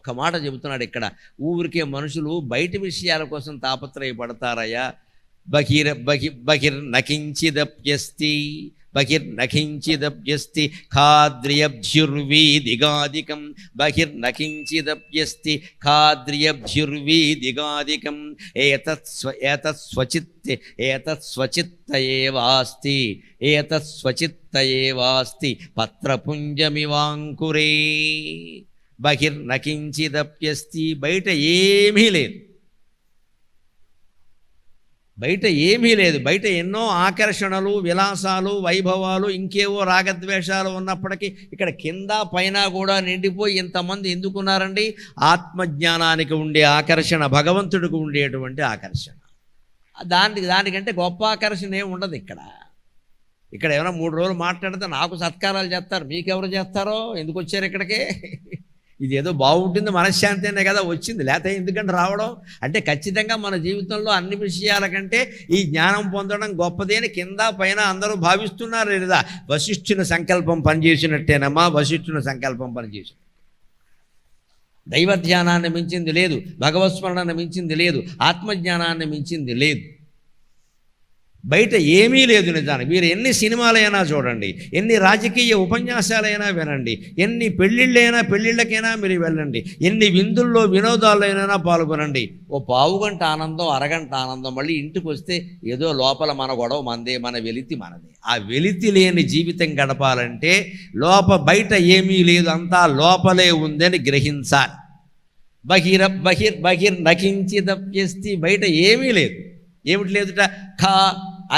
ఒక్క మాట చెబుతున్నాడు ఇక్కడ. ఊరికే మనుషులు బయట విషయాల కోసం తాపత్రయపడతారయ్యా. బహిర్నకించిదప్యస్తి బహిర్నకించిదప్యస్తి ఖాద్రియబ్జుర్వీదిగాదికం బహిర్నకించిదప్యస్తి ఖాద్రియబ్జుర్వీదిగాదికం ఏతత్స్వచిత్త ఏవాస్తి పత్రపుంజమివాంకురే. బహిర్నకించిదప్యస్తి, బయట ఏమీ లేదు, బయట ఏమీ లేదు. బయట ఎన్నో ఆకర్షణలు, విలాసాలు, వైభవాలు, ఇంకేవో రాగద్వేషాలు ఉన్నప్పటికీ ఇక్కడ కింద పైన కూడా నిండిపోయి ఇంతమంది ఎందుకున్నారండి? ఆత్మజ్ఞానానికి ఉండే ఆకర్షణ, భగవంతుడికి ఉండేటువంటి ఆకర్షణ. దానికంటే గొప్ప ఆకర్షణ ఏమి ఉండదు ఇక్కడ. ఇక్కడ ఏమైనా 3 రోజులు మాట్లాడితే నాకు సత్కారాలు చేస్తారు, మీకెవరు చేస్తారో? ఎందుకు వచ్చారు ఇక్కడికి? ఇదేదో బాగుంటుంది, మనశ్శాంతి అనే కదా వచ్చింది, లేకపోతే ఎందుకంటే రావడం అంటే ఖచ్చితంగా మన జీవితంలో అన్ని విషయాల కంటే ఈ జ్ఞానం పొందడం గొప్పది అని కింద పైన అందరూ భావిస్తున్నారు లేదా? వశిష్ఠుని సంకల్పం పనిచేసినట్టేనమ్మా. వశిష్ఠుని సంకల్పం పనిచేసినట్టు. దైవ ధ్యానాన్ని మించింది లేదు, భగవత్స్మరణను మించింది లేదు, ఆత్మజ్ఞానాన్ని మించింది లేదు. బయట ఏమీ లేదు నిజానికి. మీరు ఎన్ని సినిమాలైనా చూడండి, ఎన్ని రాజకీయ ఉపన్యాసాలైనా వినండి, ఎన్ని పెళ్ళిళ్ళకైనా మీరు వెళ్ళండి, ఎన్ని విందుల్లో వినోదాలైనా పాల్గొనండి. ఓ పావుగంట ఆనందం, అరగంట ఆనందం, మళ్ళీ ఇంటికి వస్తే ఏదో లోపల మన గొడవ మనదే, మన వెలితి మనదే. ఆ వెలితి లేని జీవితం గడపాలంటే బయట ఏమీ లేదు, అంతా లోపలే ఉందని గ్రహించాలి. బహిర్నకించిదప్యస్తి, బయట ఏమీ లేదు. ఏమిటి లేదుట? ఖ,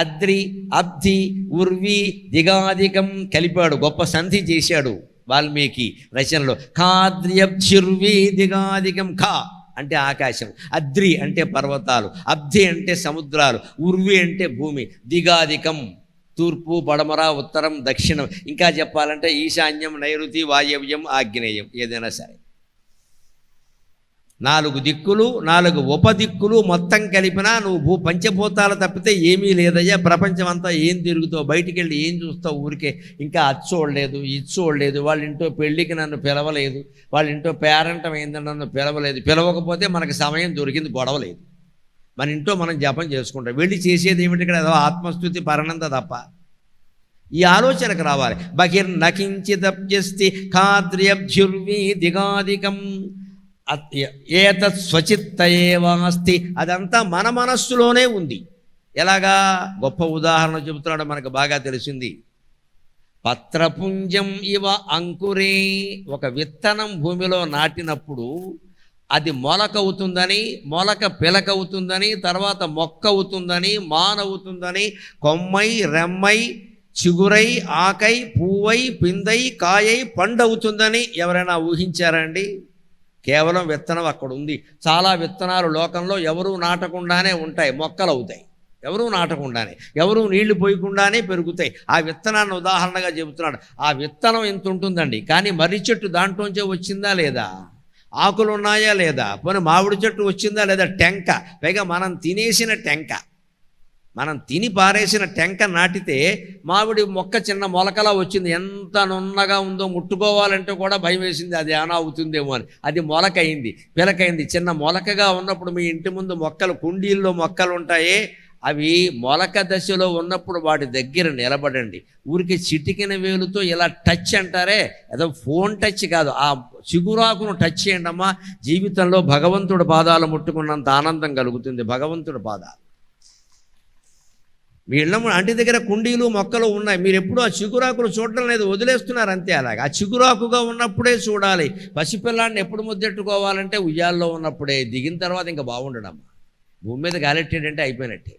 అద్రి, అబ్ధి, ఉర్వి, దిగాదికం కలిపాడు, గొప్ప సంధి చేశాడు వాల్మీకి రచనలో. ఖాద్రియబ్జిర్వి దిగాదికం. ఖ అంటే ఆకాశం, అద్రి అంటే పర్వతాలు, అబ్ధి అంటే సముద్రాలు, ఉర్వి అంటే భూమి, దిగాదికం తూర్పు, పడమర, ఉత్తరం, దక్షిణం, ఇంకా చెప్పాలంటే ఈశాన్యం, నైరుతి, వాయవ్యం, ఆగ్నేయం, ఏదైనా సరే 4 దిక్కులు, 4 ఉపదిక్కులు మొత్తం కలిపినా నువ్వు పంచభూతాలు తప్పితే ఏమీ లేదయ్యా. ప్రపంచం అంతా ఏం తిరుగుతావు? బయటికి వెళ్ళి ఏం చూస్తావు? ఊరికే ఇంకా అది చూడలేదు, ఇది చూడలేదు, వాళ్ళ ఇంట్లో పెళ్ళికి నన్ను పిలవలేదు, వాళ్ళ ఇంట్లో పేరంటం అయిందని నన్ను పిలవలేదు, పిలవకపోతే మనకు సమయం దొరికింది, గొడవలేదు. మన ఇంట్లో మనం జపం చేసుకుంటాం, వెళ్ళి చేసేది ఏమిటి ఇక్కడ? ఏదో ఆత్మస్థుతి, పరనంద తప్ప. ఈ ఆలోచనకు రావాలి. బహిర్నకించిదప్యస్తి ఖాద్రియబ్జుర్వి దిగాదికం ఏతత్స్వచిత్త ఏవాస్తి. అదంతా మన మనస్సులోనే ఉంది. ఎలాగా? గొప్ప ఉదాహరణ చెబుతున్నాడు, మనకు బాగా తెలిసింది. పత్రపుంజం ఇవ అంకురే. ఒక విత్తనం భూమిలో నాటినప్పుడు అది మొలకవుతుందని, మొలక పిలకవుతుందని, తర్వాత మొక్క అవుతుందని, మానవుతుందని, కొమ్మై, రెమ్మై, చిగురై, ఆకై, పువ్వై, పిందై, కాయై, పండవుతుందని ఎవరైనా ఊహించారండి? కేవలం విత్తనం అక్కడ ఉంది. చాలా విత్తనాలు లోకంలో ఎవరూ నాటకుండానే ఉంటాయి, మొక్కలు అవుతాయి. ఎవరూ నాటకుండానే, ఎవరూ నీళ్లు పోయకుండానే పెరుగుతాయి. ఆ విత్తనాన్ని ఉదాహరణగా చెబుతున్నాడు. ఆ విత్తనం ఎంత ఉంటుందండి, కానీ మర్రి చెట్టు దాంట్లోంచే వచ్చిందా లేదా? ఆకులు ఉన్నాయా లేదా? పోనీ మామిడి చెట్టు వచ్చిందా లేదా? టెంక, పైగా మనం తినేసిన టెంక, మనం తిని పారేసిన టెంక నాటితే మామిడి మొక్క చిన్న మొలకలా వచ్చింది. ఎంత నున్నగా ఉందో, ముట్టుకోవాలంటే కూడా భయం వేసింది, అది ఏమైనా అవుతుందేమో అని. అది మొలకైంది, పిలకైంది. చిన్న మొలకగా ఉన్నప్పుడు మీ ఇంటి ముందు మొక్కలు, కుండీల్లో మొక్కలు ఉంటాయే, అవి మొలక దశలో ఉన్నప్పుడు వాటి దగ్గర నిలబడండి. ఊరికి చిటికిన వేలుతో ఇలా టచ్ అంటారే, ఏదో ఫోన్ టచ్ కాదు, ఆ చిగురాకును టచ్ చేయండి అమ్మా. జీవితంలో భగవంతుడి పాదాలు ముట్టుకున్నంత ఆనందం కలుగుతుంది. భగవంతుడి పాదాలు మీ ఇళ్ళ అంటి దగ్గర కుండీలు, మొక్కలు ఉన్నాయి, మీరు ఎప్పుడూ ఆ చిగురాకులు చూడడం లేదు, వదిలేస్తున్నారు అంతే. అలాగే ఆ చిగురాకుగా ఉన్నప్పుడే చూడాలి. పసిపిల్లాడిని ఎప్పుడు ముద్దెట్టుకోవాలంటే ఉయ్యాల్లో ఉన్నప్పుడే. దిగిన తర్వాత ఇంకా బాగుండడమ్మా. భూమి మీద గాలెట్టాడంటే అయిపోయినట్టే.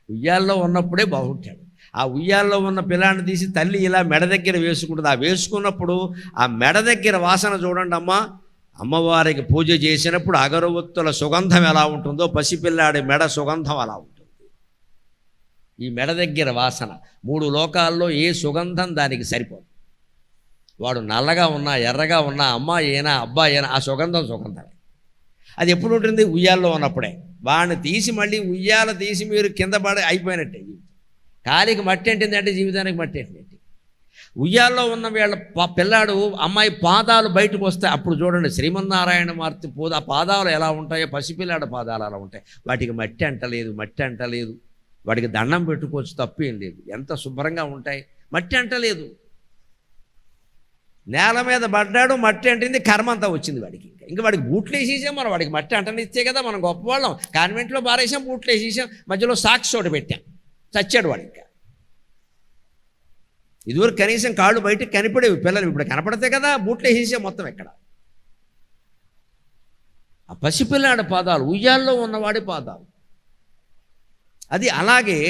ఉయ్యాల్లో ఉన్నప్పుడే బాగుంటాడు. ఆ ఉయ్యాల్లో ఉన్న పిల్లాన్ని తీసి తల్లి ఇలా మెడ దగ్గర వేసుకుంటుంది. ఆ వేసుకున్నప్పుడు ఆ మెడ దగ్గర వాసన చూడండి అమ్మా. అమ్మవారికి పూజ చేసినప్పుడు అగరవత్తుల సుగంధం ఎలా ఉంటుందో పసిపిల్లాడి మెడ సుగంధం అలా ఉంటుంది. ఈ మెడ దగ్గర వాసన 3 లోకాల్లో ఏ సుగంధం దానికి సరిపోదు. వాడు నల్లగా ఉన్నా, ఎర్రగా ఉన్నా, అమ్మాయి అయినా అబ్బాయి అయినా ఆ సుగంధమే. అది ఎప్పుడు ఉంటుంది? ఉయ్యాల్లో ఉన్నప్పుడే. వాడిని తీసి మళ్ళీ ఉయ్యాల తీసి మీరు కింద పడి అయిపోయినట్టే. కాలికి మట్టి అంటిందంటే జీవితానికి మట్టి అంటినట్టు. ఉయ్యాల్లో ఉన్న వీళ్ళ పిల్లాడు అమ్మాయి పాదాలు బయటకు వస్తాయి. అప్పుడు చూడండి శ్రీమన్నారాయణ మూర్తి పాదాలు ఎలా ఉంటాయో పసిపిల్లాడ పాదాలు అలా ఉంటాయి. వాటికి మట్టి అంటలేదు. వాడికి దండం పెట్టుకోవచ్చు, తప్పేం లేదు. ఎంత శుభ్రంగా ఉంటాయి, మట్టి అంటలేదు. నేల మీద పడ్డాడు, మట్టి అంటింది, కర్మ అంతా వచ్చింది వాడికి. ఇంకా వాడికి బూట్లు వేసేసాం మనం, వాడికి మట్టి అంటనిస్తే కదా మనం గొప్పవాళ్ళం. కాన్వెంట్లో బారేసాం, బూట్లు వేసేసాం, మధ్యలో సాక్స్ చోట పెట్టాం, చచ్చాడు వాడు. ఇంకా ఇదివరకు కనీసం కాళ్ళు బయటకు కనిపడేవి పిల్లలు, ఇప్పుడు కనపడితే కదా బూట్లు వేసేసాం మొత్తం. ఎక్కడ ఆ పసిపిల్లాడి పాదాలు, ఉయ్యాల్లో ఉన్నవాడి పాదాలు. అది అలాగే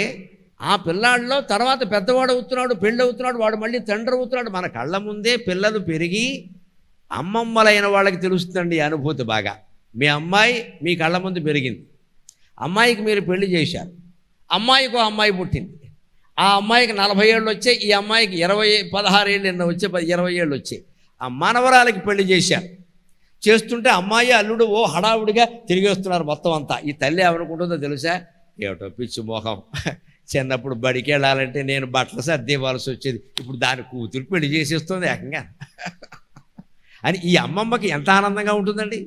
ఆ పిల్లాడిలో తర్వాత పెద్దవాడు అవుతున్నాడు, పెళ్ళి అవుతున్నాడు, వాడు మళ్ళీ తండ్రి అవుతున్నాడు. మన కళ్ళ ముందే పిల్లలు పెరిగి అమ్మమ్మలైన వాళ్ళకి తెలుస్తుందండి ఈ అనుభూతి బాగా. మీ అమ్మాయి మీ కళ్ళ ముందు పెరిగింది, అమ్మాయికి మీరు పెళ్లి చేశారు, అమ్మాయికి అమ్మాయి పుట్టింది. ఆ అమ్మాయికి 40 ఏళ్ళు వచ్చాయి, ఈ అమ్మాయికి 16 ఏళ్ళు ఎన్నో వచ్చాయి, 20 ఏళ్ళు వచ్చాయి. ఆ మనవరాలకి పెళ్లి చేశారు. చేస్తుంటే అమ్మాయి అల్లుడు హడావుడిగా తిరిగేస్తున్నారు మొత్తం అంతా. ఈ తల్లి ఏమనుకుంటుందో తెలుసా? ఏమిటో పిచ్చి మోహం, చిన్నప్పుడు బడికి వెళ్ళాలంటే నేను బట్టలు సర్దేవాల్సి వచ్చేది, ఇప్పుడు దాని కూతురు పెళ్లి చేసేస్తుంది ఏకంగా అని ఈ అమ్మమ్మకి ఎంత ఆనందంగా ఉంటుందండి.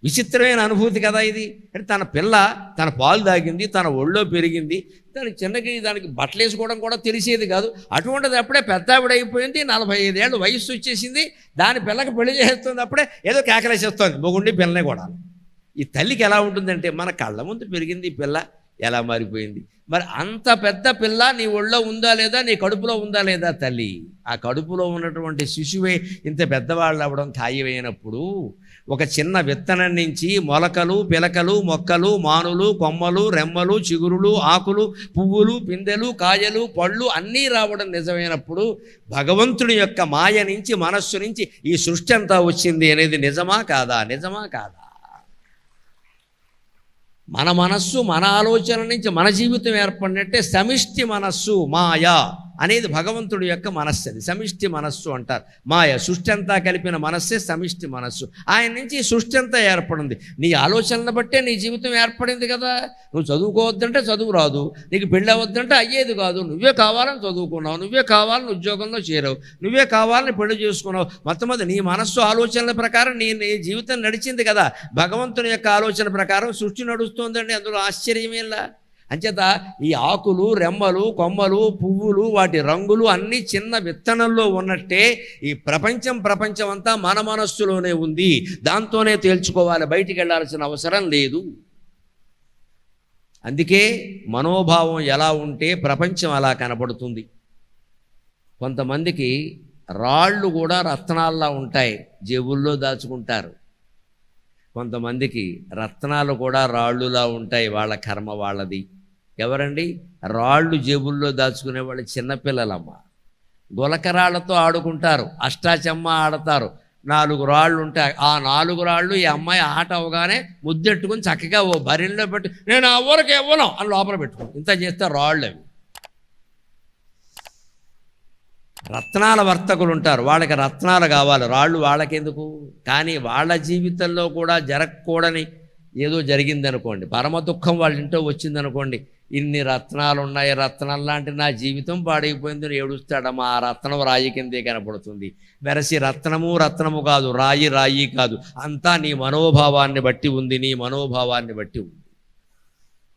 విచిత్రమైన అనుభూతి కదా ఇది. అంటే తన పిల్ల తన పాలు తాగింది, తన ఒళ్ళో పెరిగింది, దానికి బట్టలు వేసుకోవడం కూడా తెలిసేది కాదు. అటువంటిది అప్పుడే పెద్ద ఆవిడైపోయింది, 45 ఏళ్ళు వయస్సు వచ్చేసింది, దాని పిల్లకి పెళ్లి చేస్తుంది. అప్పుడే ఏదో కేకలేసేస్తుంది మొగుండి పిల్లనే కూడా. ఈ తల్లికి ఎలా ఉంటుందంటే మన కళ్ళ ముందు పెరిగింది ఈ పిల్ల, ఎలా మారిపోయింది. మరి అంత పెద్ద పిల్ల నీ ఒళ్ళో ఉందా లేదా, నీ కడుపులో ఉందా లేదా తల్లి? ఆ కడుపులో ఉన్నటువంటి శిశువే ఇంత పెద్దవాళ్ళు అవ్వడం ఖాయమైనప్పుడు, ఒక చిన్న విత్తనం నుంచి మొలకలు, పిలకలు, మొక్కలు, మానులు, కొమ్మలు, రెమ్మలు, చిగురులు, ఆకులు, పువ్వులు, పిందెలు, కాయలు, పళ్ళు అన్నీ రావడం నిజమైనప్పుడు, భగవంతుడి యొక్క మాయ నుంచి, మనస్సు నుంచి ఈ సృష్టి అంతా వచ్చింది అనేది నిజమా కాదా? నిజమా కాదా? మన మనస్సు, మన ఆలోచన నుంచి మన జీవితం ఏర్పడినట్టే సమిష్టి మనస్సు మాయా అనేది భగవంతుడి యొక్క మనస్సు. అది సమిష్టి మనస్సు అంటారు. మాయ సృష్టి అంతా కలిపిన మనస్సే సమిష్టి మనస్సు. ఆయన నుంచి సృష్టి అంతా ఏర్పడింది. నీ ఆలోచనను బట్టే నీ జీవితం ఏర్పడింది కదా. నువ్వు చదువుకోవద్దంటే చదువు రాదు, నీకు పెళ్ళి అవ్వద్దంటే అయ్యేది కాదు. నువ్వే కావాలని చదువుకున్నావు, నువ్వే కావాలని ఉద్యోగంలో చేరావు, నువ్వే కావాలని పెళ్లి చేసుకున్నావు. మొత్తం మీద నీ మనస్సు ఆలోచనల ప్రకారం నీ జీవితం నడిచింది కదా. భగవంతుని యొక్క ఆలోచన ప్రకారం సృష్టి నడుస్తుందండి, అందులో ఆశ్చర్యమేలా. అంచేత ఈ ఆకులు, రెమ్మలు, కొమ్మలు, పువ్వులు, వాటి రంగులు అన్నీ చిన్న విత్తనంలో ఉన్నట్టే ఈ ప్రపంచం అంతా మన మనస్సులోనే ఉంది. దాంతోనే తేల్చుకోవాలి, బయటికి వెళ్ళాల్సిన అవసరం లేదు. అందుకే మనోభావం ఎలా ఉంటే ప్రపంచం అలా కనపడుతుంది. కొంతమందికి రాళ్ళు కూడా రత్నాల్లా ఉంటాయి, జేబుల్లో దాచుకుంటారు. కొంతమందికి రత్నాలు కూడా రాళ్ళులా ఉంటాయి, వాళ్ళ కర్మ వాళ్ళది. ఎవరండి? రాళ్ళు జేబుల్లో దాచుకునే వాళ్ళు చిన్నపిల్లలమ్మ. గులకరాళ్లతో ఆడుకుంటారు, అష్టాచెమ్మ ఆడతారు. 4 రాళ్ళు ఉంటాయి. ఆ 4 రాళ్ళు ఈ అమ్మాయి ఆట అవగానే ముద్దెట్టుకుని చక్కగా ఓ బరిలో పెట్టి నేను ఆ ఊరికి ఇవ్వను అని లోపల పెట్టుకుని ఇంత చేస్తే రాళ్ళు అవి. రత్నాల వర్తకులు ఉంటారు, వాళ్ళకి రత్నాలు కావాలి, రాళ్ళు వాళ్ళకెందుకు? కానీ వాళ్ళ జీవితంలో కూడా జరగకూడని ఏదో జరిగిందనుకోండి, పరమ దుఃఖం వాళ్ళ ఇంట్లో వచ్చిందనుకోండి, ఇన్ని రత్నాలు ఉన్నాయి, రత్నం లాంటి నా జీవితం పాడైపోయిందని ఏడుస్తాడమ్మా. ఆ రత్నం రాయి కిందే కనపడుతుంది. వెరసి రత్నము కాదు, రాయి కాదు, అంతా నీ మనోభావాన్ని బట్టి ఉంది, నీ మనోభావాన్ని బట్టి ఉంది.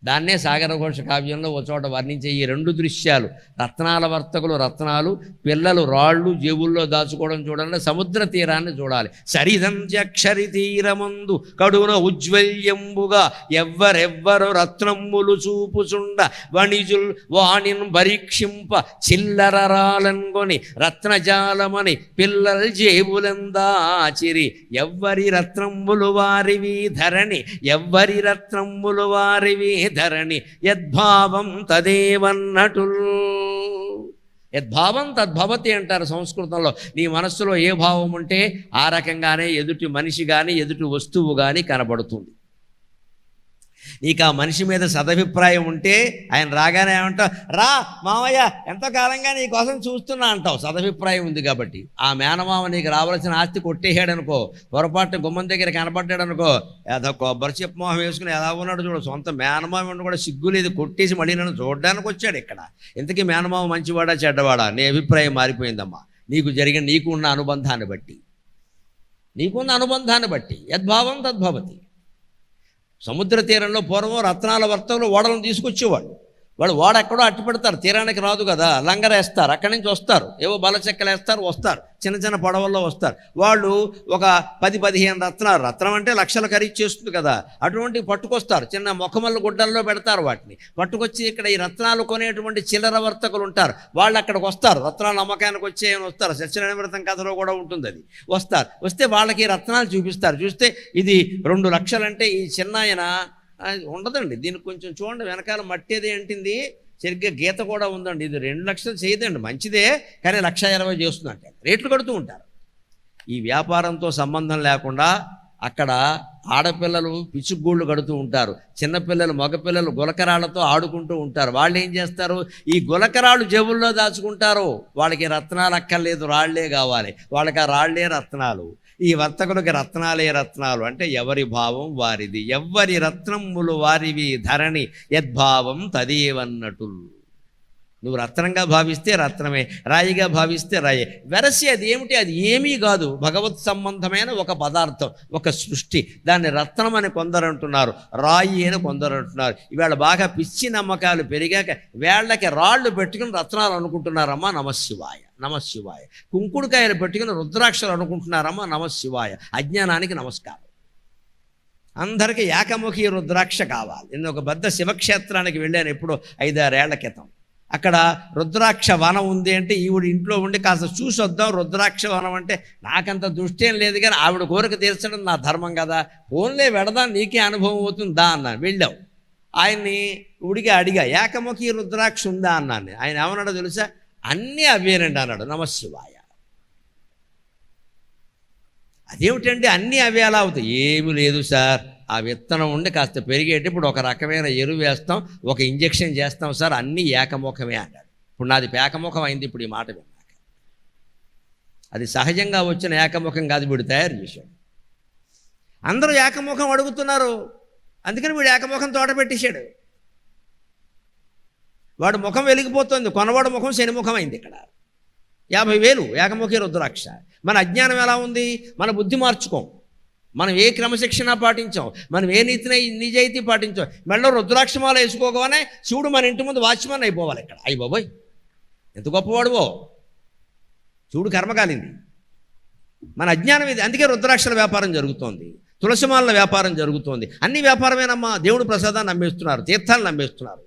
దాన్నే సాగరఘోష కావ్యంలో ఒక చోట వర్ణించే ఈ 2 దృశ్యాలు, రత్నాల వర్తకులు రత్నాలు, పిల్లలు రాళ్ళు జేబుల్లో దాచుకోవడం చూడాలంటే సముద్ర తీరాన్ని చూడాలి. సరిదంత్యక్షరి తీరమందు కడున ఉజ్వల్యంబుగా ఎవ్వరెవ్వరు రత్నమ్ములు చూపుచుండ వణిజుల్ వాణిన్ పరీక్షింప చిల్లరరాలన్గొని రత్నజాలమని పిల్లల్ జేబులందాచిరి ఎవ్వరి రత్నమ్ములు వారివి ధరణి, ఎవ్వరి రత్నమ్ములు వారివి ధరణి, యద్భావం తదేవన్నటుల్. యద్భావం తద్భవతి అంటారు సంస్కృతంలో. నీ మనస్సులో ఏ భావం ఉంటే ఆ రకంగానే ఎదుటి మనిషి కానీ ఎదుటి వస్తువు కానీ కనబడుతుంది. నీకు ఆ మనిషి మీద సదభిప్రాయం ఉంటే ఆయన రాగానే ఏమంటావు, రా మామయ్య ఎంతో కాలంగా నీ కోసం చూస్తున్నా అంటావు, సదభిప్రాయం ఉంది కాబట్టి. ఆ మేనమామ నీకు రావాల్సిన ఆస్తి కొట్టేసాడు అనుకో, పొరపాటు గుమ్మం దగ్గర కనపడ్డాడు అనుకో, ఏదో కొబ్బరి చెప్పు మొహం వేసుకుని ఎలా ఉన్నాడు చూడు, సొంత మేనమామ కూడా సిగ్గు లేదు, కొట్టేసి మళ్ళీ నన్ను చూడడానికి వచ్చాడు ఇక్కడ. ఇంతకీ మేనమామ మంచివాడా చెడ్డవాడా? నీ అభిప్రాయం మారిపోయిందమ్మా, నీకున్న అనుబంధాన్ని బట్టి, నీకున్న అనుబంధాన్ని బట్టి. యద్భావం తద్భవతి. సముద్ర తీరంలో పూర్వం రత్నాల వర్తకులు ఓడలను తీసుకొచ్చేవాళ్ళు. వాళ్ళు ఓడ ఎక్కడో అట్టి పెడతారు, తీరానికి రాదు కదా, లంగరేస్తారు, అక్కడి నుంచి వస్తారు, ఏవో బలచెక్కలు వేస్తారు, వస్తారు, చిన్న చిన్న పడవల్లో వస్తారు. వాళ్ళు ఒక 10-15 రత్నాలు, రత్నం అంటే లక్షల ఖరీదు చేస్తుంది కదా, అటువంటి పట్టుకొస్తారు, చిన్న మొఖమల్ల గుడ్డల్లో పెడతారు. వాటిని పట్టుకొచ్చి ఇక్కడ ఈ రత్నాలు కొనేటువంటి చిల్లర వర్తకులు ఉంటారు, వాళ్ళు అక్కడికి వస్తారు, రత్నాలు అమ్మకానికి వచ్చేయని వస్తారు. సత్యనారాయణ కథలో కూడా ఉంటుంది అది. వస్తే వాళ్ళకి రత్నాలు చూపిస్తారు. చూస్తే ఇది 2 లక్షలంటే ఈ చిన్నాయన ఉండదండి, దీనికి కొంచెం చూడండి వెనకాల మట్టేది అంటింది, సరిగ్గా గీత కూడా ఉందండి, ఇది 2 లక్షలు చేయదండి, మంచిదే కానీ 1,20,000 చేస్తుందంటే రేట్లు కడుతూ ఉంటారు. ఈ వ్యాపారంతో సంబంధం లేకుండా అక్కడ ఆడపిల్లలు పిచ్చుగూళ్ళు కడుతూ ఉంటారు, చిన్నపిల్లలు మగపిల్లలు గులకరాళ్లతో ఆడుకుంటూ ఉంటారు. వాళ్ళు ఏం చేస్తారు, ఈ గులకరాళ్ళు జేబుల్లో దాచుకుంటారు. వాళ్ళకి రత్నాలు అక్కర్లేదు, రాళ్లే కావాలి, వాళ్ళకి ఆ రాళ్లే రత్నాలు. ఈ వర్తకులకి రత్నాలే రత్నాలు. అంటే ఎవరి భావం వారిది, ఎవ్వరి రత్నములు వారివి ధరణి, యద్భావం తదేవన్నటు. నువ్వు రత్నంగా భావిస్తే రత్నమే, రాయిగా భావిస్తే రాయే. వెరసి అది ఏమిటి, అది ఏమీ కాదు, భగవత్ సంబంధమైన ఒక పదార్థం, ఒక సృష్టి. దాన్ని రత్నం అని కొందరు అంటున్నారు, రాయి అని కొందరు అంటున్నారు. ఇవాళ బాగా పిచ్చి నమ్మకాలు పెరిగాక వేళ్ళకి రాళ్ళు పెట్టుకుని రత్నాలు అనుకుంటున్నారమ్మా, నమశివాయ నమశివాయ. కుంకుడుకాయలు పెట్టుకుని రుద్రాక్షలు అనుకుంటున్నారమ్మా, నమశివాయ. అజ్ఞానానికి నమస్కారం. అందరికీ ఏకముఖి రుద్రాక్ష కావాలి. నేను ఒక పెద్ద శివక్షేత్రానికి వెళ్ళాను ఎప్పుడో 5-6 ఏళ్ల క్రితం. అక్కడ రుద్రాక్ష వనం ఉంది అంటే ఈవిడ ఇంట్లో ఉండి కాస్త చూసి వద్దాం, రుద్రాక్ష వనం అంటే నాకంత దృష్టి ఏం లేదు, కానీ ఆవిడ కోరిక తీర్చడం నా ధర్మం కదా, ఫోన్లే వెడదాం నీకే అనుభవం అవుతుంది దా అన్నాను. వెళ్ళాం. ఆయన్ని ఉడిగా అడిగా, ఏకముఖి రుద్రాక్ష ఉందా అన్నాను. ఆయన ఏమన్నాడో తెలుసా, అన్నీ అవేనండి అన్నాడు. నమశివాయ. అదేమిటండి అన్నీ అవే ఎలా అవుతాయి? ఏమీ లేదు సార్, ఆ విత్తనం ఉండి కాస్త పెరిగేటప్పుడు ఒక రకమైన ఎరువు వేస్తాం, ఒక ఇంజెక్షన్ చేస్తాం సార్, అన్నీ ఏకముఖమే అన్నాడు. ఇప్పుడు నాది ఏకముఖం అయింది ఇప్పుడు ఈ మాట విన్నాక. అది సహజంగా వచ్చిన ఏకముఖం కాదు, వీడు తయారు చేశాడు. అందరూ ఏకముఖం అడుగుతున్నారు, అందుకని వీడు ఏకముఖం తోట పెట్టేశాడు. వాడు ముఖం వెలిగిపోతుంది, కొనవాడు ముఖం శనిముఖం అయింది. ఇక్కడ 50,000 ఏకముఖి రుద్రాక్ష. మన అజ్ఞానం ఎలా ఉంది, మన బుద్ధి మార్చుకోం, మనం ఏ క్రమశిక్షణ పాటించాం, మనం ఏ నిజాయితీ పాటించాం. మెడలో రుద్రాక్షమాల వేసుకోగానే శివుడు మన ఇంటి ముందు వాచ్మన్ అయిపోవాలి. ఇక్కడ అయ్యి బాబోయ్ ఎంత గొప్పవాడువో, శివుడు కర్మకాలింది. మన అజ్ఞానం ఇది. అందుకే రుద్రాక్షల వ్యాపారం జరుగుతోంది, తులసిమాల వ్యాపారం జరుగుతోంది. అన్ని వ్యాపారమేనమ్మా. దేవుడు ప్రసాదాన్ని నమ్మేస్తున్నారు, తీర్థాలు నమ్మేస్తున్నారు,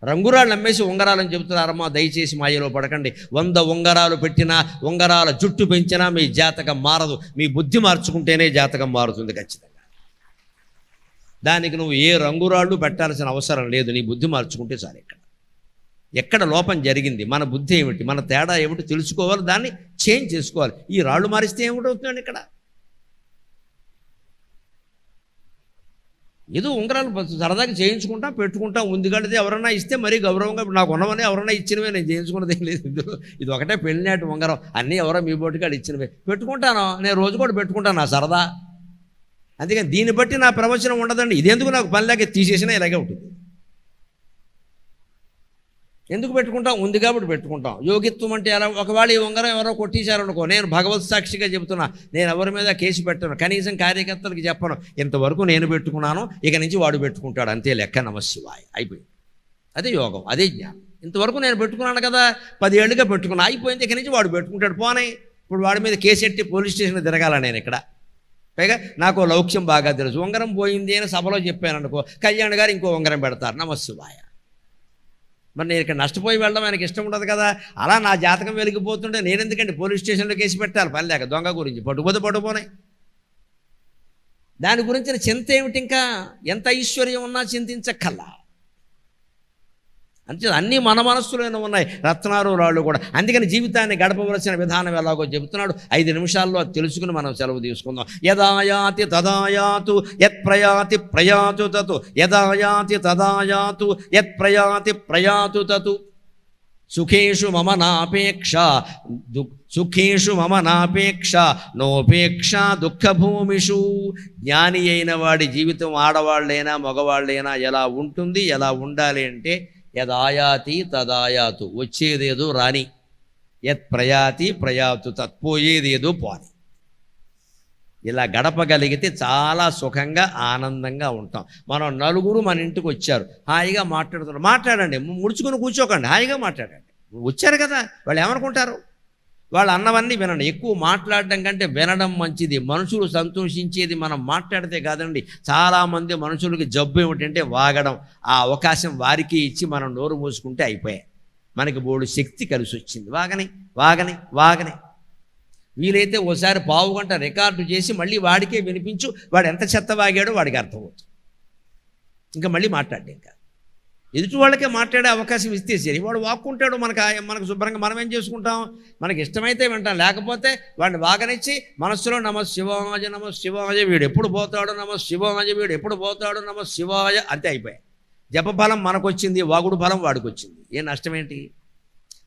రంగురాళ్ళు నమ్మేసి ఉంగరాలని చెబుతున్నారమ్మా. దయచేసి మాయలో పడకండి. 100 ఉంగరాలు పెట్టినా, ఉంగరాల జుట్టు పెంచినా మీ జాతకం మారదు. మీ బుద్ధి మార్చుకుంటేనే జాతకం మారుతుంది ఖచ్చితంగా. దానికి నువ్వు ఏ రంగురాళ్ళు పెట్టాల్సిన అవసరం లేదు, నీ బుద్ధి మార్చుకుంటే చాలు. ఎక్కడ లోపం జరిగింది, మన బుద్ధి ఏమిటి, మన తేడా ఏమిటి తెలుసుకోవాలి, దాన్ని చేంజ్ చేసుకోవాలి. ఈ రాళ్ళు మారిస్తే ఏమిటవుతుందండి ఇక్కడ? ఏదో ఉంగరాలు సరదాగా చేయించుకుంటా పెట్టుకుంటాం, ఉంది కడితే ఎవరన్నా ఇస్తే మరీ గౌరవంగా. నాకు ఉన్నవని ఎవరన్నా ఇచ్చినవే, నేను చేయించుకున్నది ఏం లేదు. ఇది ఒకటే పెళ్ళినాటి ఉంగరం, అన్నీ ఎవరో మీ బోటికాడు ఇచ్చినవే పెట్టుకుంటాను. నేను రోజు కూడా పెట్టుకుంటాను, నా సరదా. అందుకని దీన్ని బట్టి నా ప్రవచనం ఉండదండి. ఇదెందుకు నాకు పనిలాగే తీసేసినా ఇలాగే ఉంటుంది. ఎందుకు పెట్టుకుంటాం, ఉంది కాబట్టి పెట్టుకుంటాం. యోగిత్వం అంటే ఎలా, ఒకవేళ ఈ ఉంగరం ఎవరో కొట్టేశారనుకో, నేను భగవత్ సాక్షిగా చెబుతున్నా, నేను ఎవరి మీద కేసు పెట్టను, కనీసం కార్యకర్తలకు చెప్పను, ఇంతవరకు నేను పెట్టుకున్నాను, ఇక నుంచి వాడు పెట్టుకుంటాడు, అంతే లెక్క. నమశివాయ అయిపోయింది. అదే యోగం, అదే జ్ఞానం. ఇంతవరకు నేను పెట్టుకున్నాను కదా, 10 ఏళ్ళుగా పెట్టుకున్నా, అయిపోయింది, ఇక నుంచి వాడు పెట్టుకుంటాడు. పోనీ ఇప్పుడు వాడి మీద కేసు ఎట్టి పోలీస్ స్టేషన్కి తిరగాల నేను ఇక్కడ. పైగా నాకు లౌక్యం బాగా తెలుసు, ఉంగరం పోయింది అని సభలో చెప్పాను అనుకో, కళ్యాణ్ గారు ఇంకో ఉంగరం పెడతారు. నమశివాయ. మరి నేను ఇక్కడ నష్టపోయి వెళ్ళడం ఆయనకి ఇష్టం ఉండదు కదా. అలా నా జాతకం వెలిగిపోతుంటే నేను ఎందుకంటే పోలీస్ స్టేషన్లో కేసు పెట్టాలి, పని లేక. దొంగ గురించి పట్టుకుపోనాయి. దాని గురించిన చింత ఏమిటి? ఇంకా ఎంత ఐశ్వర్యం ఉన్నా చింతించక్కల్లా. అంతే, అన్నీ మన మనస్సులోనే ఉన్నాయి, రత్నాలు రాళ్ళు కూడా. అందుకని జీవితాన్ని గడపవలసిన విధానం ఎలాగో చెబుతున్నాడు. 5 నిమిషాల్లో అది తెలుసుకుని మనం సెలవు తీసుకుందాం. యదాయాతి తదాయాతు యత్ ప్రయాతి ప్రయాతు తతు, యదాయాతి తదాయాతు యత్ ప్రయాతి ప్రయాతు తతు. సుఖేషు మమ నాపేక్ష సుఖేషు మమ నాపేక్ష నోపేక్ష దుఃఖభూమిషు. జ్ఞాని అయిన వాడి జీవితం ఆడవాళ్ళైనా మగవాళ్ళైనా ఎలా ఉంటుంది, ఎలా ఉండాలి అంటే యదాయాతి తదాయాతు, వచ్చేదేదో రాని, యత్ ప్రయాతి ప్రయాతు తత్, పోయేదేదో పోని. ఇలా గడపగలిగితే చాలా సుఖంగా ఆనందంగా ఉంటాం. మనం నలుగురు మన ఇంటికి వచ్చారు, హాయిగా మాట్లాడుతున్నారు, మాట్లాడండి, ముడుచుకుని కూర్చోకండి, హాయిగా మాట్లాడండి. వచ్చారు కదా, వాళ్ళు ఏమనుకుంటారు? వాళ్ళు అన్నవన్నీ వినండి. ఎక్కువ మాట్లాడడం కంటే వినడం మంచిది. మనుషులు సంతోషించేది మనం మాట్లాడితే కాదండి. చాలామంది మనుషులకి జబ్బు ఏమిటంటే వాగడం. ఆ అవకాశం వారికి ఇచ్చి మనం నోరు మూసుకుంటే అయిపోయాయి. మనకి బోడు శక్తి కలిసి వచ్చింది. వాగని వాగని వాగని వీలైతే ఓసారి పావుగంట రికార్డు చేసి మళ్ళీ వాడికే వినిపించు, వాడు ఎంత చెత్త వాగాడో వాడికి అర్థమవుతుంది. ఇంకా మళ్ళీ మాట్లాడే, ఇంకా ఎదుటి వాళ్ళకే మాట్లాడే అవకాశం ఇస్తే సరి. వాడు వాక్కుంటాడు, మనకు శుభ్రంగా మనం ఏం చేసుకుంటాం, మనకి ఇష్టమైతే వింటాం, లేకపోతే వాడిని వాగనిచ్చి మనస్సులో నమ శివాయ నమ శివాయ, వీడు ఎప్పుడు పోతాడు, నమ శివాయ, వీడు ఎప్పుడు పోతాడు, నమ శివాయ, అంతే అయిపోయాయి. జపఫలం మనకు వచ్చింది, వాగుడు ఫలం వాడికి వచ్చింది. ఏం నష్టమేంటి?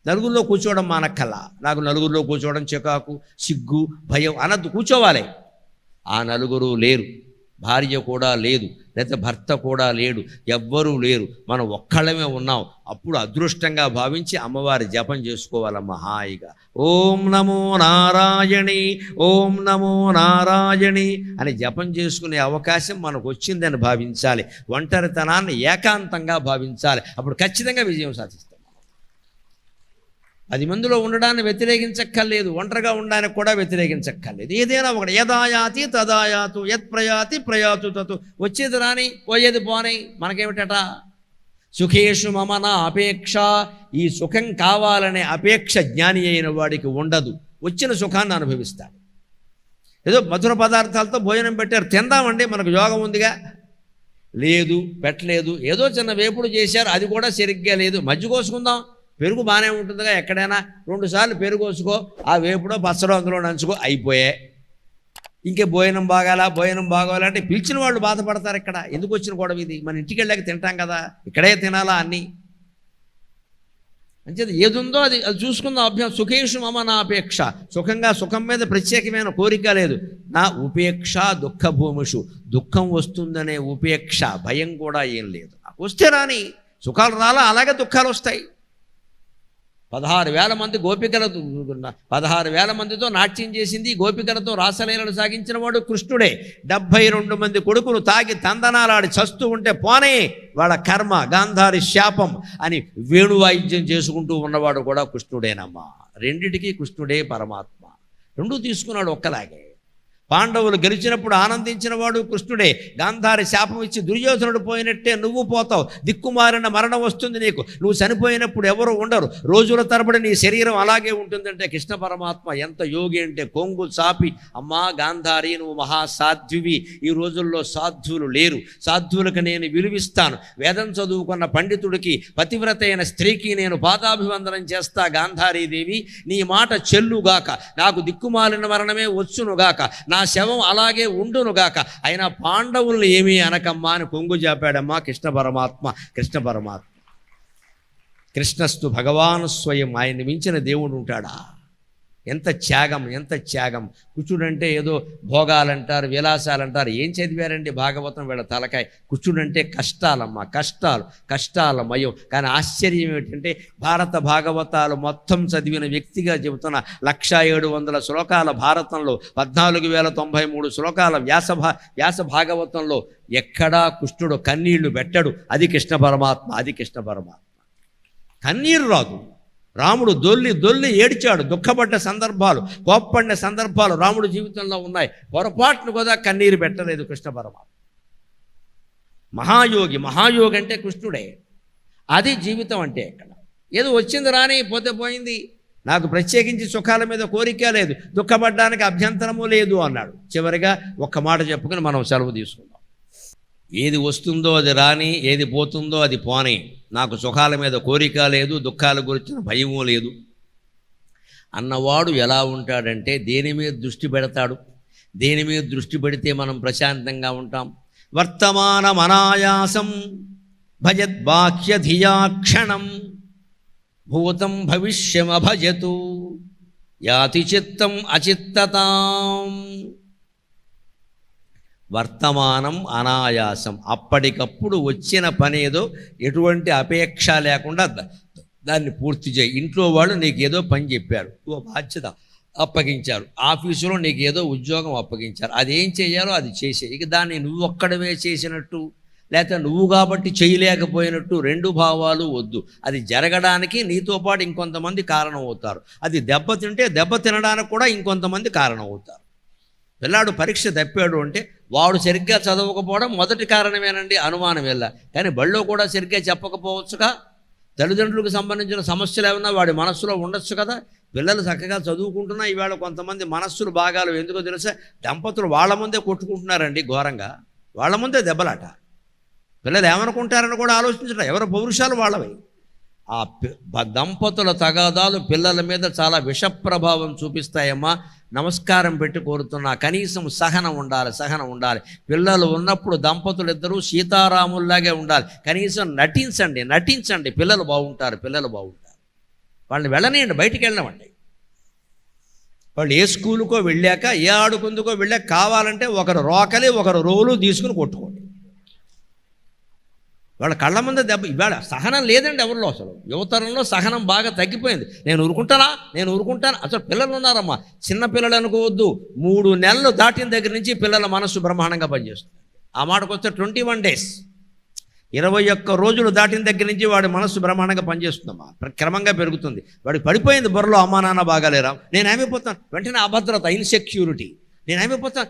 నలుగురిలో కూర్చోవడం మానక్కల్లా. నాకు నలుగురిలో కూర్చోవడం చికాకు, సిగ్గు, భయం అనద్దు, కూర్చోవాలి. ఆ నలుగురు లేరు, భార్య కూడా లేదు, లేకపోతే భర్త కూడా లేడు, ఎవ్వరూ లేరు, మనం ఒక్కళ్ళమే ఉన్నాం. అప్పుడు అదృష్టంగా భావించి అమ్మవారి జపం చేసుకోవాలమ్మ హాయిగా. ఓం నమో నారాయణి, ఓం నమో నారాయణి అని జపం చేసుకునే అవకాశం మనకు వచ్చిందని భావించాలి. ఒంటరితనాన్ని ఏకాంతంగా భావించాలి. అప్పుడు ఖచ్చితంగా విజయం సాధిస్తాం. 10 మందిలో ఉండడాన్ని వ్యతిరేకించక్కర్లేదు, ఒంటరిగా ఉండడానికి కూడా వ్యతిరేకించక్కర్లేదు. ఏదైనా ఒకటి, యదాయాతి తదాయాతు యత్ ప్రయాతి ప్రయాతు తతు. వచ్చేది రాని, పోయేది పోని, మనకేమిటట? సుఖేషు మమ నా అపేక్ష. ఈ సుఖం కావాలనే అపేక్ష జ్ఞాని అయిన వాడికి ఉండదు. వచ్చిన సుఖాన్ని అనుభవిస్తాడు. ఏదో మధుర పదార్థాలతో భోజనం పెట్టారు, తిందామండి, మనకు యోగం ఉందిగా, లేదు, పెట్టలేదు. ఏదో చిన్న వేపుడు చేశారు, అది కూడా సరిగ్గా లేదు, మజ్జి కోసుకుందాం, పెరుగు బాగానే ఉంటుందిగా, ఎక్కడైనా 2 సార్లు పెరుగు కోసుకో, ఆ వేపుడో పచ్చడో అందులో నంచుకో, అయిపోయే. ఇంకే భోజనం బాగాలంటే పిలిచిన వాళ్ళు బాధపడతారు. ఇక్కడ ఎందుకు వచ్చిన గొడవ ఇది? మన ఇంటికి వెళ్ళాక తింటాం కదా, ఇక్కడే తినాలా అన్నీ? అంచేది ఏది ఉందో అది చూసుకుందాం. అభ్యాసం. సుఖేషు మమ నా అపేక్ష. సుఖం మీద ప్రత్యేకమైన కోరిక లేదు. నా ఉపేక్ష దుఃఖ భూమిషు. దుఃఖం వస్తుందనే ఉపేక్ష, భయం కూడా ఏం లేదు. వస్తే రాని, సుఖాలు రాలా, అలాగే దుఃఖాలు వస్తాయి. 16,000 మంది గోపికలతో 16,000 మందితో నాట్యం చేసింది, గోపికలతో రాసలీలలు సాగించిన వాడు కృష్ణుడే. 72 మంది కొడుకులు తాగి తందనాలాడి చస్తూ ఉంటే పోనే వాళ్ళ కర్మ, గాంధారి శాపం అని వేణువాయిద్యం చేసుకుంటూ ఉన్నవాడు కూడా కృష్ణుడేనమ్మా. రెండిటికీ కృష్ణుడే పరమాత్మ. 2 తీసుకున్నాడు ఒక్కలాగే. పాండవులు గెలిచినప్పుడు ఆనందించిన వాడు కృష్ణుడే. గాంధారి శాపం ఇచ్చి దుర్యోధనుడు పోయినట్టే నువ్వు పోతావు, దిక్కుమారిన మరణం వస్తుంది నీకు, నువ్వు చనిపోయినప్పుడు ఎవరు ఉండరు, రోజుల తరబడి నీ శరీరం అలాగే ఉంటుందంటే కృష్ణ పరమాత్మ ఎంత యోగి అంటే కొంగు చాపి, అమ్మా గాంధారి నువ్వు మహాసాధ్వివి, ఈ రోజుల్లో సాధువులు లేరు, సాధువులకు నేను విలువిస్తాను, వేదం చదువుకున్న పండితుడికి పతివ్రత అయిన స్త్రీకి నేను పాదాభివందనం చేస్తా గాంధారీదేవి, నీ మాట చెల్లుగాక, నాకు దిక్కుమాలిన మరణమే వచ్చునుగాక, నా శవం అలాగే ఉండునుగాక, అయినా పాండవుల్ని ఏమీ అనకమ్మా అని కొంగు జాపాడమ్మా కృష్ణ పరమాత్మ. కృష్ణస్తు భగవాను స్వయం. ఆయన్ని మించిన దేవుడు ఉంటాడా? ఎంత త్యాగం. కుచుడంటే ఏదో భోగాలంటారు, విలాసాలంటారు. ఏం చదివారండి భాగవతం వీళ్ళ తలకాయ? కుచుడంటే కష్టాలమ్మా, కష్టాలమయం. కానీ ఆశ్చర్యం ఏమిటంటే భారత భాగవతాలు మొత్తం చదివిన వ్యక్తిగా చెబుతున్న 1,700 శ్లోకాల భారతంలో 14,093 శ్లోకాల వ్యాస భాగవతంలో ఎక్కడా కృష్ణుడు కన్నీళ్లు పెట్టడు. అది కృష్ణ పరమాత్మ. కన్నీరు రాదు. రాముడు దొల్లి ఏడ్చాడు. దుఃఖపడ్డ సందర్భాలు, కోప్పడిన సందర్భాలు రాముడు జీవితంలో ఉన్నాయి. పొరపాటును కూడా కన్నీరు పెట్టలేదు కృష్ణ పరమాత్మ. మహాయోగి అంటే కృష్ణుడే. అది జీవితం అంటే. ఇక్కడ ఏదో వచ్చింది రాని, పోతే పోయింది, నాకు ప్రత్యేకించి సుఖాల మీద కోరిక లేదు, దుఃఖపడ్డానికి అభ్యంతరము లేదు అన్నాడు. చివరిగా ఒక్క మాట చెప్పుకొని మనం సెలవు తీసుకుందాం. ఏది వస్తుందో అది రాని, ఏది పోతుందో అది పోని, నాకు సుఖాల మీద కోరిక లేదు, దుఃఖాల గురించిన భయము లేదు అన్నవాడు ఎలా ఉంటాడంటే దేని మీద దృష్టి పెడతాడు? దేని మీద దృష్టి పెడితే మనం ప్రశాంతంగా ఉంటాం? వర్తమానమనాయాసం భజద్వాక్యధియాక్షణం భూతం భవిష్యమభజతు యాతి చిత్తం అచిత్తతాం. వర్తమానం అనాయాసం, అప్పటికప్పుడు వచ్చిన పనేదో ఎటువంటి అపేక్ష లేకుండా దాన్ని పూర్తి చేయి. ఇంట్లో వాళ్ళు నీకు ఏదో పని చెప్పారు, ఓ బాధ్యత అప్పగించారు, ఆఫీసులో నీకు ఏదో ఉద్యోగం అప్పగించారు, అదేం చేయాలో అది చేసే. ఇక దాన్ని నువ్వు ఒక్కడవే చేసినట్టు లేకపోతే నువ్వు కాబట్టి చేయలేకపోయినట్టు రెండు భావాలు వద్దు. అది జరగడానికి నీతో పాటు ఇంకొంతమంది కారణం అవుతారు, అది దెబ్బతింటే దెబ్బ తినడానికి కూడా ఇంకొంతమంది కారణం అవుతారు. పిల్లాడు పరీక్ష తప్పాడు అంటే వాడు సరిగ్గా చదవకపోవడం మొదటి కారణమేనండి, అనుమానం వెళ్ళ. కానీ బళ్ళో కూడా సరిగ్గా చెప్పకపోవచ్చుగా. తల్లిదండ్రులకు సంబంధించిన సమస్యలు ఏమన్నా వాడి మనస్సులో ఉండొచ్చు కదా. పిల్లలు చక్కగా చదువుకుంటున్నా ఈవేళ కొంతమంది మనస్సులు భాగాలు ఎందుకో తెలుసా, దంపతులు వాళ్ళ ముందే కొట్టుకుంటున్నారండి ఘోరంగా, వాళ్ళ ముందే దెబ్బలాట. పిల్లలు ఏమనుకుంటారని కూడా ఆలోచించడం, ఎవరి పౌరుషాలు వాళ్ళవి. ఆ దంపతుల తగాదాలు పిల్లల మీద చాలా విషప్రభావం చూపిస్తాయమ్మా. నమస్కారం పెట్టి కోరుతున్నా, కనీసం సహనం ఉండాలి, సహనం ఉండాలి. పిల్లలు ఉన్నప్పుడు దంపతులు ఇద్దరూ సీతారాముల్లాగే ఉండాలి. కనీసం నటించండి, పిల్లలు బాగుంటారు. వాళ్ళని వెళ్ళనియండి, బయటికి వెళ్ళమండి. వాళ్ళు ఏ స్కూలుకో వెళ్ళాక, ఏ ఆడుకుందుకో వెళ్ళాక కావాలంటే ఒకరు రోకలి ఒకరు రోలు తీసుకుని కొట్టుకోండి. వాళ్ళ కళ్ళ ముందే దెబ్బ. ఇవాళ సహనం లేదండి ఎవరిలో, అసలు యువతరంలో సహనం బాగా తగ్గిపోయింది. నేను ఊరుకుంటాను. అసలు పిల్లలు ఉన్నారమ్మా, చిన్న పిల్లలు అనుకోవద్దు, 3 నెలలు దాటిన దగ్గర నుంచి పిల్లల మనస్సు బ్రహ్మాండంగా పనిచేస్తుంది. ఆ మాటకు వస్తే 21 days, 21 రోజులు దాటిన దగ్గర నుంచి వాడి మనస్సు బ్రహ్మాండంగా పనిచేస్తుందమ్మా, క్రమంగా పెరుగుతుంది. వాడికి పడిపోయింది బుర్రలో, అమ్మా నాన్న బాగాలేరా, నేనేమైపోతాను, వెంటనే అభద్రత, ఇన్సెక్యూరిటీ, నేనేమైపోతాను,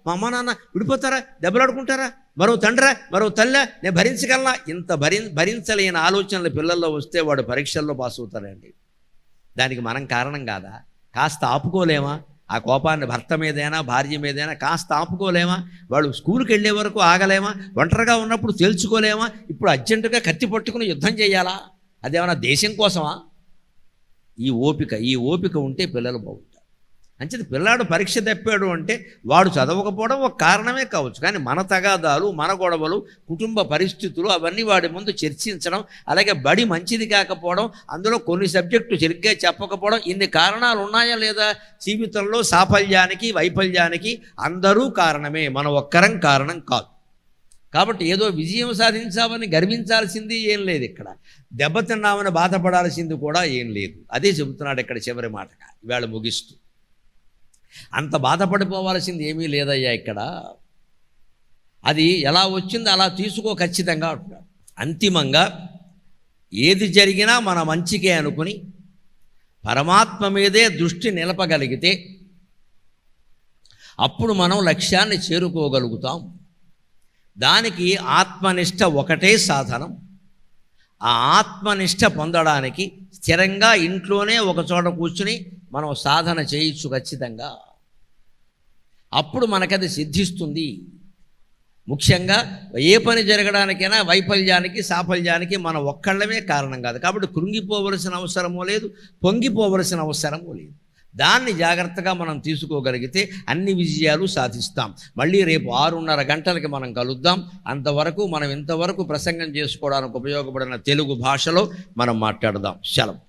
మా అమ్మా నాన్న విడిపోతారా, దెబ్బలాడుకుంటారా, మరో తండ్రా మరో తల్లా, నేను భరించగలనా, ఇంత భరించలేని ఆలోచనలు పిల్లల్లో వస్తే వాడు పరీక్షల్లో పాస్ అవుతారండి. దానికి మనం కారణం కాదా? కాస్త ఆపుకోలేమా? ఆ కోపాన్ని భర్త మీదైనా భార్య మీదైనా కాస్త ఆపుకోలేమా? వాళ్ళు స్కూల్కి వెళ్ళే వరకు ఆగలేమా? ఒంటరిగా ఉన్నప్పుడు తేల్చుకోలేమా? ఇప్పుడు అర్జెంటుగా కత్తి పట్టుకుని యుద్ధం చేయాలా? అదేమన్నా దేశం కోసమా? ఈ ఓపిక ఉంటే పిల్లలు బాగుంటారు. అంచేది పిల్లాడు పరీక్ష తప్పాడు అంటే వాడు చదవకపోవడం ఒక కారణమే కావచ్చు. కానీ మన తగాదాలు, మన గొడవలు, కుటుంబ పరిస్థితులు అవన్నీ వాడి ముందు చర్చించడం, అలాగే బడి మంచిది కాకపోవడం, అందులో కొన్ని సబ్జెక్టు సరిగ్గా చెప్పకపోవడం, ఇన్ని కారణాలు ఉన్నాయా లేదా? జీవితంలో సాఫల్యానికి వైఫల్యానికి అందరూ కారణమే, మన ఒక్కరం కారణం కాదు. కాబట్టి ఏదో విజయం సాధించామని గర్వించాల్సింది ఏం లేదు, ఇక్కడ దెబ్బతిన్నామని బాధపడాల్సింది కూడా ఏం లేదు. అదే చెబుతున్నాడు ఇక్కడ చివరి మాటగా ఇవాళ ముగిస్తూ. అంత బాధపడిపోవాల్సింది ఏమీ లేదయ్యా ఇక్కడ, అది ఎలా వచ్చిందో అలా తీసుకో ఖచ్చితంగా అంటున్నాడు. అంతిమంగా ఏది జరిగినా మన మంచికే అనుకుని పరమాత్మ మీదే దృష్టి నిలపగలిగితే అప్పుడు మనం లక్ష్యాన్ని చేరుకోగలుగుతాం. దానికి ఆత్మనిష్ట ఒకటే సాధనం. ఆ ఆత్మనిష్ట పొందడానికి స్థిరంగా ఇంట్లోనే ఒక చోట కూర్చుని మనం సాధన చేయొచ్చు ఖచ్చితంగా. అప్పుడు మనకది సిద్ధిస్తుంది. ముఖ్యంగా ఏ పని జరగడానికైనా వైఫల్యానికి సాఫల్యానికి మన ఒక్కళ్ళమే కారణం కాదు. కాబట్టి కృంగిపోవలసిన అవసరమూ లేదు, పొంగిపోవలసిన అవసరమూ లేదు. దాన్ని జాగ్రత్తగా మనం తీసుకోగలిగితే అన్ని విజయాలు సాధిస్తాం. మళ్ళీ రేపు 6:30 గంటలకి మనం కలుద్దాం. అంతవరకు మనం ఇంతవరకు ప్రసంగం చేసుకోవడానికి ఉపయోగపడిన తెలుగు భాషలో మనం మాట్లాడదాం. సెలవు.